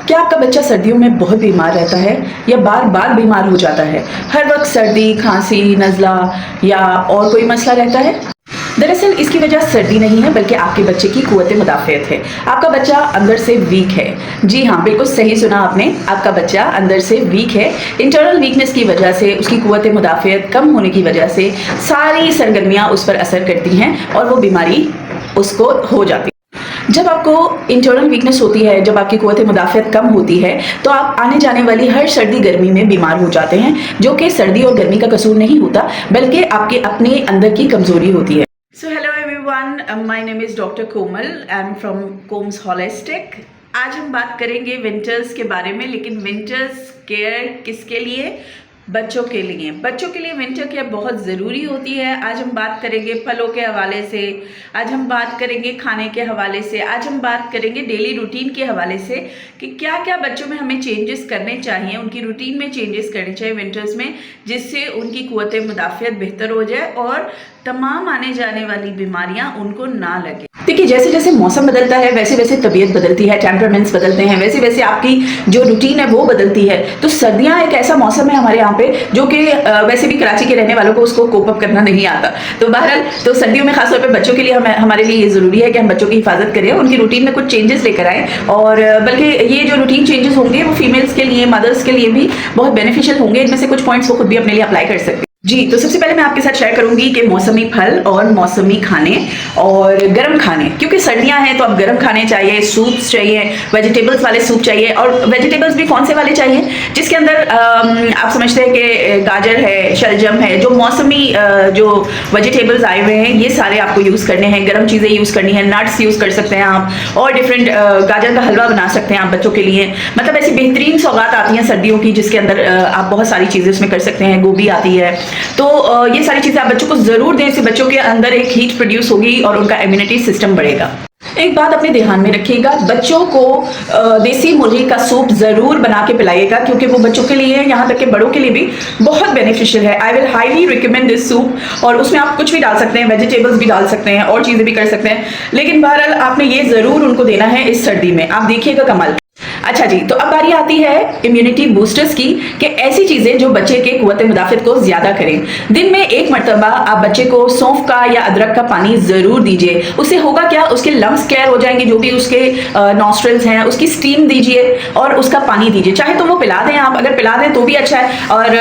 क्या आपका बच्चा सर्दियों में बहुत बीमार रहता है या बार बार बीमार हो जाता है? हर वक्त सर्दी, खांसी, नज़ला या और कोई मसला रहता है? दरअसल इसकी वजह सर्दी नहीं है बल्कि आपके बच्चे की कुव्वत मुदाफ़ियत है। आपका बच्चा अंदर से वीक है। जी हाँ, बिल्कुल सही सुना आपने, आपका बच्चा अंदर से वीक है। इंटरनल वीकनेस की वजह से, उसकी कुव्वत मुदाफ़ियत कम होने की वजह से सारी सरगर्मियाँ उस पर असर करती हैं और वो बीमारी उसको हो जाती है। जब आपको इंटरनल वीकनेस होती है, जब आपकी कुव्वत मुदाफ़ियत कम होती है, तो आप आने जाने वाली हर सर्दी गर्मी में बीमार हो जाते हैं, जो कि सर्दी और गर्मी का कसूर नहीं होता बल्कि आपके अपने अंदर की कमज़ोरी होती है। So hello everyone, my name is Dr. Komal. I'm from Combs Holistic. आज हम बात करेंगे विंटर्स के बारे में, लेकिन विंटर्स केयर किसके लिए? बच्चों के लिए। बच्चों के लिए विंटर केयर बहुत ज़रूरी होती है। आज हम बात करेंगे फलों के हवाले से, आज हम बात करेंगे खाने के हवाले से, आज हम बात करेंगे डेली रूटीन के हवाले से कि क्या क्या बच्चों में हमें चेंजेस करने चाहिए, उनकी रूटीन में चेंजेस करने चाहिए विंटर्स में, जिससे उनकी कुव्वत मुदाफ़ियत बेहतर हो जाए और तमाम आने जाने वाली बीमारियां उनको ना लगे। देखिए, जैसे जैसे मौसम बदलता है वैसे वैसे तबीयत बदलती है, टेम्परामेंट्स बदलते हैं, वैसे वैसे आपकी जो रूटीन है वो बदलती है। तो सर्दियां एक ऐसा मौसम है हमारे यहाँ पे जो कि वैसे भी कराची के रहने वालों को उसको कोप अप करना नहीं आता। तो बहरहाल तो सर्दियों में खासतौर पर बच्चों के लिए हमारे लिए ये ज़रूरी है कि हम बच्चों की हिफाजत करें, उनकी रूटीन में कुछ चेंजेस लेकर आएँ। और बल्कि ये जो रूटीन चेंजेस होंगे वो फीमेल्स के लिए, मदर्स के लिए भी बहुत बेनिफिशियल होंगे। इनमें से कुछ पॉइंट्स वो खुद भी अपने लिए अप्लाई कर सकते हैं। जी, तो सबसे पहले मैं आपके साथ शेयर करूंगी कि मौसमी फल और मौसमी खाने और गर्म खाने, क्योंकि सर्दियां हैं तो अब गर्म खाने चाहिए, सूप्स चाहिए, वेजिटेबल्स वाले सूप चाहिए। और वेजिटेबल्स भी कौन से वाले चाहिए? जिसके अंदर आप समझते हैं कि गाजर है, शलजम है, जो मौसमी जो वेजिटेबल्स आए हुए हैं ये सारे आपको यूज़ करने हैं। गर्म चीज़ें यूज़ करनी है, नट्स यूज़ कर सकते हैं आप, और डिफरेंट गाजर का हलवा बना सकते हैं आप बच्चों के लिए। मतलब ऐसी बेहतरीन सौगात आती हैं सर्दियों की जिसके अंदर आप बहुत सारी चीज़ें उसमें कर सकते हैं। गोभी आती है, तो ये सारी चीज़ें आप बच्चों को ज़रूर दें। इससे बच्चों के अंदर एक हीट प्रोड्यूस होगी और उनका इम्यूनिटी सिस्टम बढ़ेगा। एक बात अपने ध्यान में रखिएगा, बच्चों को देसी मुर्गी का सूप ज़रूर बना के पिलाइएगा, क्योंकि वो बच्चों के लिए, यहाँ तक कि बड़ों के लिए भी बहुत बेनिफिशियल है। I will highly recommend this soup. और उसमें आप कुछ भी डाल सकते हैं, वेजिटेबल्स भी डाल सकते हैं और चीज़ें भी कर सकते हैं, लेकिन बहरहाल आपने ये ज़रूर उनको देना है इस सर्दी में। आप देखिएगा कमाल। अच्छा जी, तो अब बारी आती है इम्यूनिटी बूस्टर्स की, कि ऐसी चीज़ें जो बच्चे के कुव्वत मुदाफ़ियत को ज़्यादा करें। दिन में एक मरतबा आप बच्चे को सौंफ का या अदरक का पानी ज़रूर दीजिए। उससे होगा क्या, उसके लंग्स क्लियर हो जाएंगे, जो भी उसके नॉस्ट्रल्स हैं उसकी स्टीम दीजिए और उसका पानी दीजिए। चाहे तो वो पिला दें आप, अगर पिला दें तो भी अच्छा है, और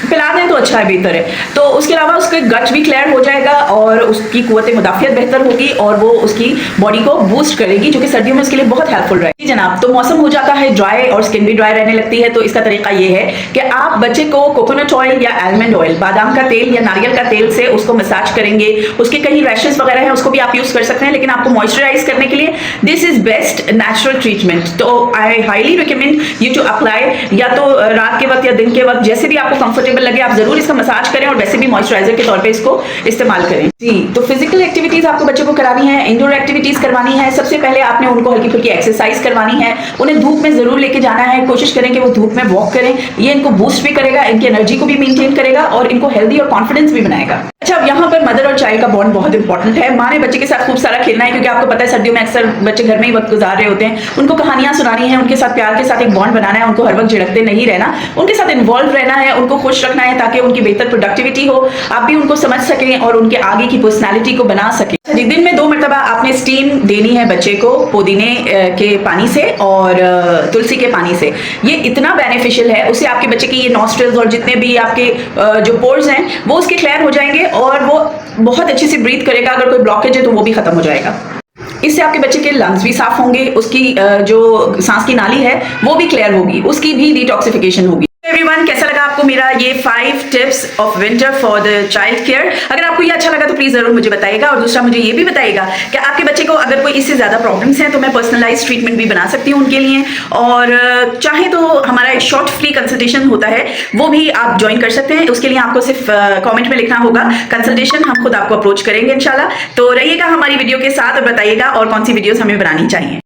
पिला दें तो अच्छा है, बेहतर है। तो उसके अलावा उसके गट भी क्लियर हो जाएगा और उसकी कुव्वत मुदाफ़ियत बेहतर होगी और वो उसकी बॉडी को बूस्ट करेगी, जो कि सर्दियों में उसके लिए बहुत हेल्पफुल रहेगी। जनाब, तो मौसम हो जाता है ड्राई और स्किन भी ड्राई रहने लगती है, तो इसका तरीका ये है कि आप बच्चे को कोकोनट ऑयल या आलमंड ऑयल, बादाम का तेल या नारियल का तेल से उसको मसाज करेंगे। उसके कहीं रैशेस वगैरह हैं उसको भी आप यूज कर सकते हैं, लेकिन आपको मॉइस्चराइज करने के लिए this is best natural treatment. तो I highly recommend you to apply, या तो रात के वक्त या दिन के वक्त, जैसे भी आपको कंफर्टेबल लगे आप जरूर इसका मसाज करें, और वैसे भी मॉइस्चराइजर के तौर पर इसको इस्तेमाल करें। जी, तो फिजिकल एक्टिविटीज आपको बच्चों को करानी है, इंडोर एक्टिविटीज करवानी है। सबसे पहले आपने उनको हल्की फुल्की एक्सरसाइज करवानी है, उन्हें धूप में जरूर लेके जाना है। कोशिश करें कि वो धूप में वॉक करें, ये इनको बूस्ट भी करेगा, इनकी एनर्जी को भी मेंटेन करेगा और इनको हेल्दी और कॉन्फिडेंस भी बनाएगा। अच्छा, अब यहाँ पर मदर और चाइल्ड का बॉन्ड बहुत इंपॉर्टेंट है। माँ ने बच्चे के साथ खूब सारा खेलना है, क्योंकि आपको पता है सर्दियों में अक्सर बच्चे घर में ही वक्त गुजार रहे होते हैं। उनको कहानियां सुनानी है, उनके साथ प्यार के साथ एक बॉन्ड बनाना है, उनको हर वक्त झिड़कते नहीं रहना, उनके साथ इन्वॉल्व रहना है, उनको खुश रखना है ताकि उनकी बेहतर प्रोडक्टिविटी हो, आप भी उनको समझ सकें और उनके आगे की पर्सनैलिटी को बना सकें। दिन में 2 मरतबा आपने स्टीम देनी है बच्चे को, पुदीने के पानी से और तुलसी के पानी से। ये इतना बेनिफिशियल है, उससे आपके बच्चे की ये नॉस्ट्रल्स और जितने भी आपके जो पोर्स हैं वो उसके क्लियर हो जाएंगे और वो बहुत अच्छे से ब्रीथ करेगा। अगर कोई ब्लॉकेज है तो वो भी खत्म हो जाएगा। इससे आपके बच्चे के लंग्स भी साफ होंगे, उसकी जो सांस की नाली है वो भी क्लियर होगी, उसकी भी डिटॉक्सिफिकेशन होगी। एवरीवन, कैसा लगा आपको मेरा ये 5 tips of winter for the child care? अगर आपको ये अच्छा लगा तो प्लीज जरूर मुझे बताइएगा, और दूसरा मुझे ये भी बताइएगा कि आपके बच्चे को अगर कोई इससे ज्यादा प्रॉब्लम्स हैं तो मैं पर्सनलाइज ट्रीटमेंट भी बना सकती हूँ उनके लिए। और चाहे तो हमारा एक शॉर्ट फ्री कंसल्टेशन होता है, वो भी आप ज्वाइन कर सकते हैं। उसके लिए आपको सिर्फ कॉमेंट में लिखना होगा कंसल्टेशन, हम खुद आपको अप्रोच करेंगे इंशाल्लाह। तो रहिएगा हमारी वीडियो के साथ और बताइएगा और कौन सी वीडियोस हमें बनानी चाहिए।